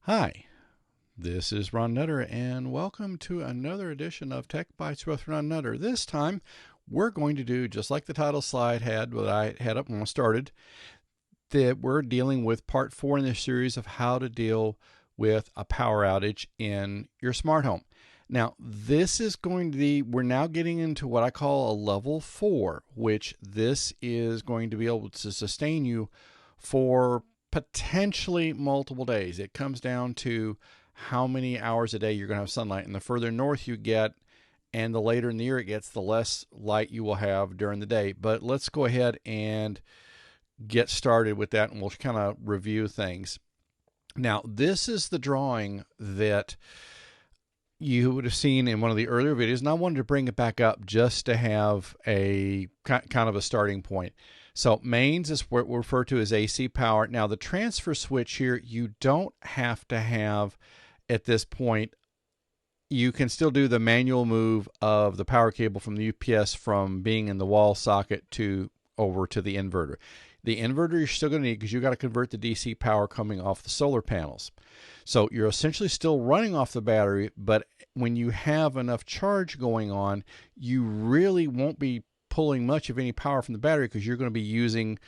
Hi, this is Ron Nutter, and welcome to another edition of Tech Bites with Ron Nutter. This time, we're going to do just like the title slide had, what I had up when I started, that we're dealing with part 4 in this series of how to deal with a power outage in your smart home. Now, this is going to be, we're now getting into what I call a level 4, which this is going to be able to sustain you for potentially multiple days. It comes down to how many hours a day you're going to have sunlight. And the further north you get and the later in the year it gets, the less light you will have during the day. But let's go ahead and get started with that, and we'll kind of review things. Now, this is the drawing that you would have seen in one of the earlier videos, and I wanted to bring it back up just to have a kind of a starting point. So mains is what we refer to as AC power. Now the transfer switch here, you don't have to have at this point. You can still do the manual move of the power cable from the UPS from being in the wall socket to over to the inverter. The inverter you're still going to need because you got to convert the DC power coming off the solar panels. So you're essentially still running off the battery, but when you have enough charge going on, you really won't be pulling much of any power from the battery because you're going to be using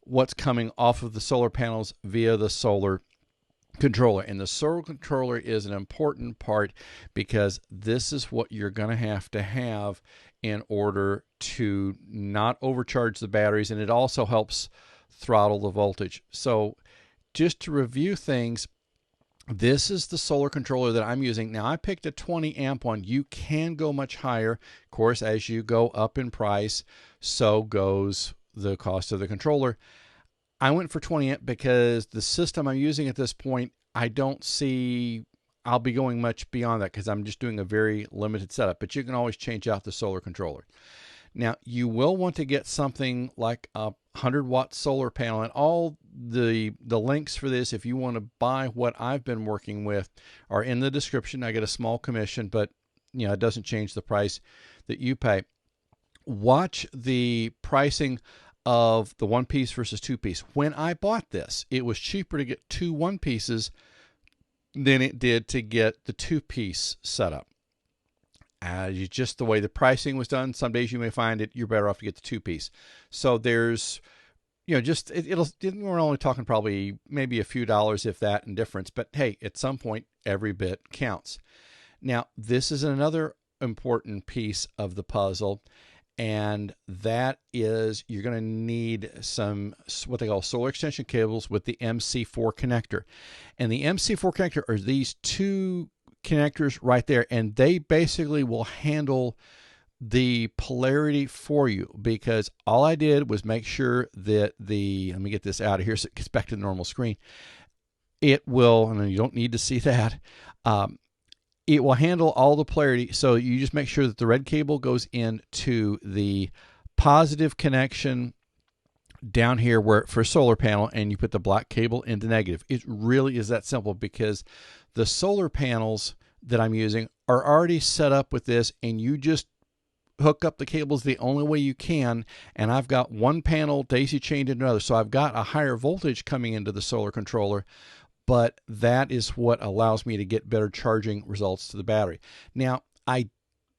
what's coming off of the solar panels via the solar controller. And the solar controller is an important part because this is what you're going to have in order to not overcharge the batteries, and it also helps throttle the voltage. So just to review things, this is the solar controller that I'm using. Now I picked a 20 amp one. You can go much higher. Of course, as you go up in price, so goes the cost of the controller. I went for 20 amp because the system I'm using at this point, I don't see I'll be going much beyond that because I'm just doing a very limited setup, but you can always change out the solar controller. Now, you will want to get something like a 100-watt solar panel, and all the links for this, if you want to buy what I've been working with, are in the description. I get a small commission, but it doesn't change the price that you pay. Watch the pricing of the one piece versus two piece. When I bought this, it was cheaper to get two one pieces than it did to get the two piece setup. Just the way the pricing was done, some days you may find it you're better off to get the two piece. So there's, we're only talking probably maybe a few dollars, if that, in difference. But hey, at some point, every bit counts. Now, this is another important piece of the puzzle, and that is you're going to need some what they call solar extension cables with the MC4 connector. And the MC4 connector are these two connectors right there, and they basically will handle the polarity for you, because all I did was make sure that let me get this out of here so it gets back to the normal screen. It will, and you don't need to see that, it will handle all the polarity. So you just make sure that the red cable goes into the positive connection down here for solar panel, and you put the black cable into negative. It really is that simple, because the solar panels that I'm using are already set up with this, and you just hook up the cables the only way you can. And I've got one panel daisy chained into another, so I've got a higher voltage coming into the solar controller, but that is what allows me to get better charging results to the battery. Now, I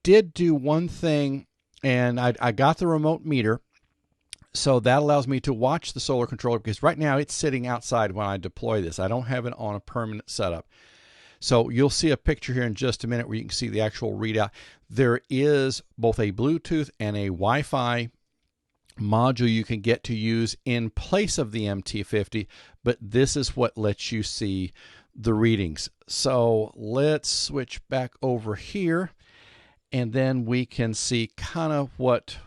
did do one thing, and I got the remote meter. So that allows me to watch the solar controller, because right now it's sitting outside when I deploy this. I don't have it on a permanent setup. So you'll see a picture here in just a minute where you can see the actual readout. There is both a Bluetooth and a Wi-Fi module you can get to use in place of the MT50, but this is what lets you see the readings. So let's switch back over here, and then we can see kind of what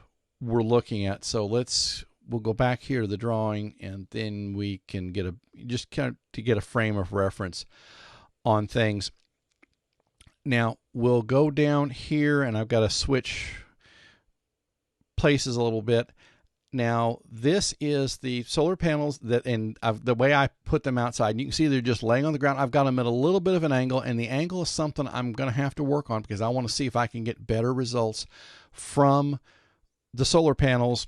we're looking at. So we'll go back here to the drawing, and then we can get just kind of to get a frame of reference on things. Now we'll go down here, and I've got to switch places a little bit. Now this is the solar panels the way I put them outside. You can see they're just laying on the ground. I've got them at a little bit of an angle, and the angle is something I'm going to have to work on, because I want to see if I can get better results from the solar panels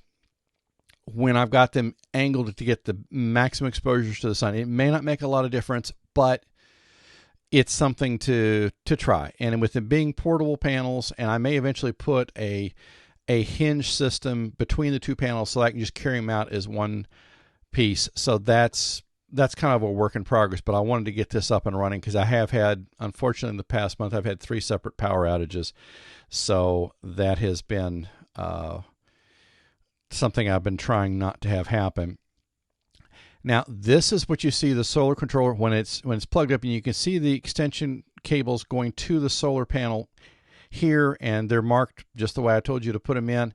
when I've got them angled to get the maximum exposure to the sun. It may not make a lot of difference, but it's something to try. And with it being portable panels, and I may eventually put a hinge system between the two panels so I can just carry them out as one piece. So that's kind of a work in progress, but I wanted to get this up and running because I have had, unfortunately, in the past month, I've had 3 separate power outages. So that has been something I've been trying not to have happen. Now, this is what you see the solar controller when it's plugged up, and you can see the extension cables going to the solar panel here, and they're marked just the way I told you to put them in.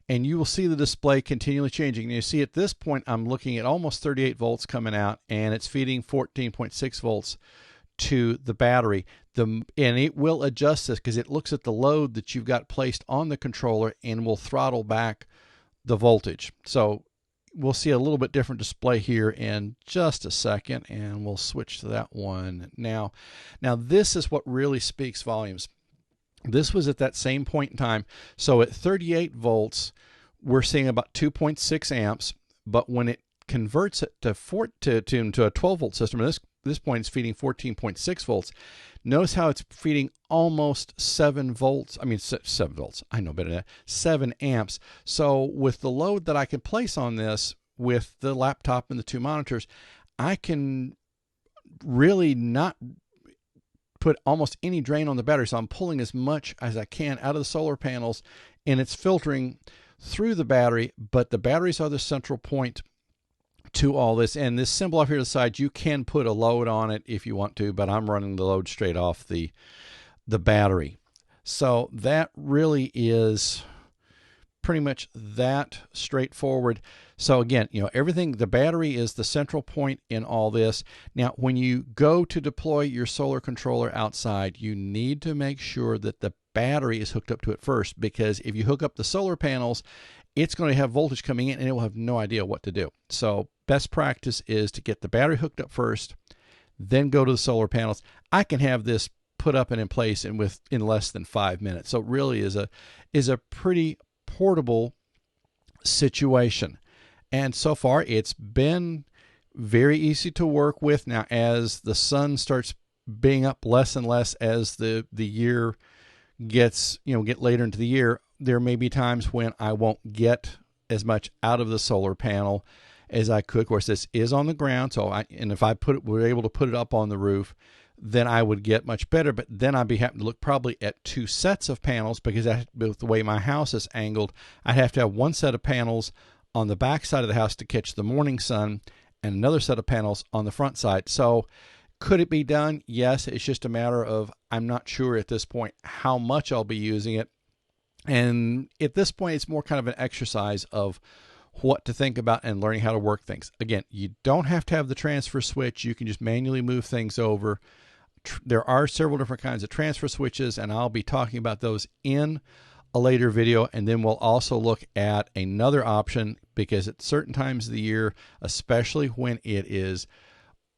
And you will see the display continually changing. And you see at this point, I'm looking at almost 38 volts coming out, and it's feeding 14.6 volts to the battery. And it will adjust this because it looks at the load that you've got placed on the controller and will throttle back the voltage. So we'll see a little bit different display here in just a second, and we'll switch to that one now. Now, this is what really speaks volumes. This was at that same point in time. So at 38 volts, we're seeing about 2.6 amps, but when it converts it to a 12 volt system, at this point it's feeding 14.6 volts. Notice how it's feeding almost 7 volts. I mean, 7 volts. I know better than that. 7 amps. So with the load that I can place on this with the laptop and the 2 monitors, I can really not put almost any drain on the battery. So I'm pulling as much as I can out of the solar panels, and it's filtering through the battery, but the batteries are the central point to all this. And this symbol off here to the side, you can put a load on it if you want to, but I'm running the load straight off the battery. So that really is pretty much that straightforward. So again, everything, the battery is the central point in all this. Now, when you go to deploy your solar controller outside, you need to make sure that the battery is hooked up to it first, because if you hook up the solar panels, it's going to have voltage coming in and it will have no idea what to do. So best practice is to get the battery hooked up first, then go to the solar panels. I can have this put up and in place in less than 5 minutes. So it really is a pretty portable situation. And so far it's been very easy to work with. Now, as the sun starts being up less and less as the year gets, get later into the year, there may be times when I won't get as much out of the solar panel as I could. Of course, this is on the ground, so if I were able to put it up on the roof, then I would get much better. But then I'd be having to look probably at 2 sets of panels, because with the way my house is angled, I'd have to have one set of panels on the back side of the house to catch the morning sun, and another set of panels on the front side. So could it be done? Yes. It's just a matter of, I'm not sure at this point how much I'll be using it. And at this point, it's more kind of an exercise of what to think about and learning how to work things. Again, you don't have to have the transfer switch. You can just manually move things over. There are several different kinds of transfer switches, and I'll be talking about those in a later video. And then we'll also look at another option, because at certain times of the year, especially when it is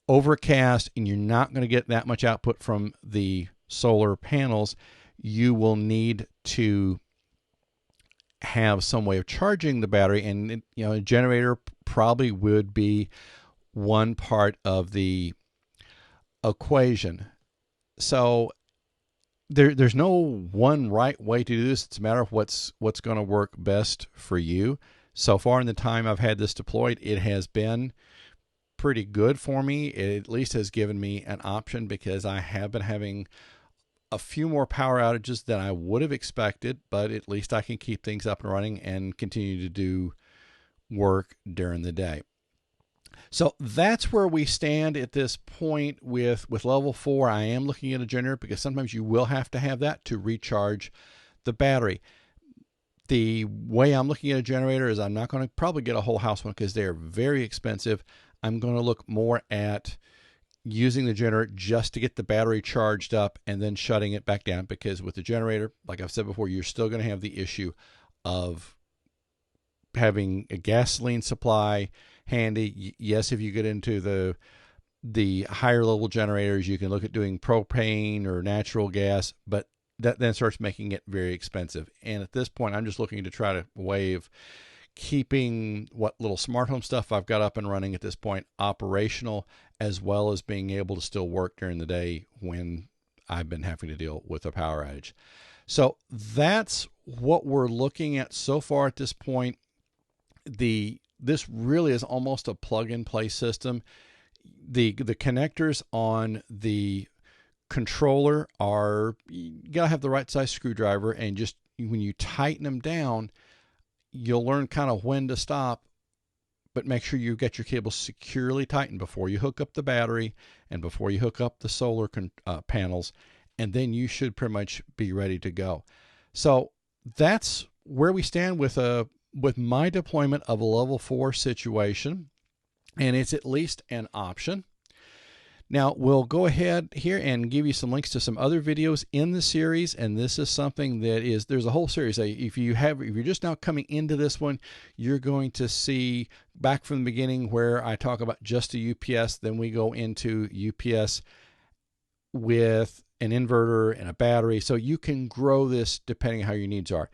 overcast and you're not going to get that much output from the solar panels, you will need to have some way of charging the battery, and a generator probably would be one part of the equation. So there's no one right way to do this. It's a matter of what's going to work best for you. So far in the time I've had this deployed, it has been pretty good for me. It at least has given me an option, because I have been having a few more power outages than I would have expected, but at least I can keep things up and running and continue to do work during the day. So that's where we stand at this point with level 4. I am looking at a generator, because sometimes you will have to have that to recharge the battery. The way I'm looking at a generator is I'm not going to probably get a whole house one, because they're very expensive. I'm going to look more at using the generator just to get the battery charged up and then shutting it back down, because with the generator, like I've said before, you're still going to have the issue of having a gasoline supply handy. Yes, if you get into the higher level generators, you can look at doing propane or natural gas, but that then starts making it very expensive. And at this point, I'm just looking to try to waive keeping what little smart home stuff I've got up and running at this point operational, as well as being able to still work during the day when I've been having to deal with a power outage. So that's what we're looking at so far at this point. This really is almost a plug-and-play system. The connectors on the controller are, you gotta have the right size screwdriver, and just when you tighten them down, you'll learn kind of when to stop, but make sure you get your cable securely tightened before you hook up the battery and before you hook up the solar panels, and then you should pretty much be ready to go. So that's where we stand with my deployment of a level 4 situation, and it's at least an option. Now we'll go ahead here and give you some links to some other videos in the series, and this is something that is, there's a whole series. If you're just now coming into this one, you're going to see back from the beginning where I talk about just a UPS, then we go into UPS with an inverter and a battery, so you can grow this depending on how your needs are.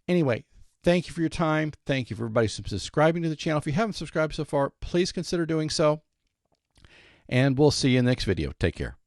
Anyway, thank you for your time. Thank you for everybody subscribing to the channel. If you haven't subscribed so far, please consider doing so. And we'll see you in the next video. Take care.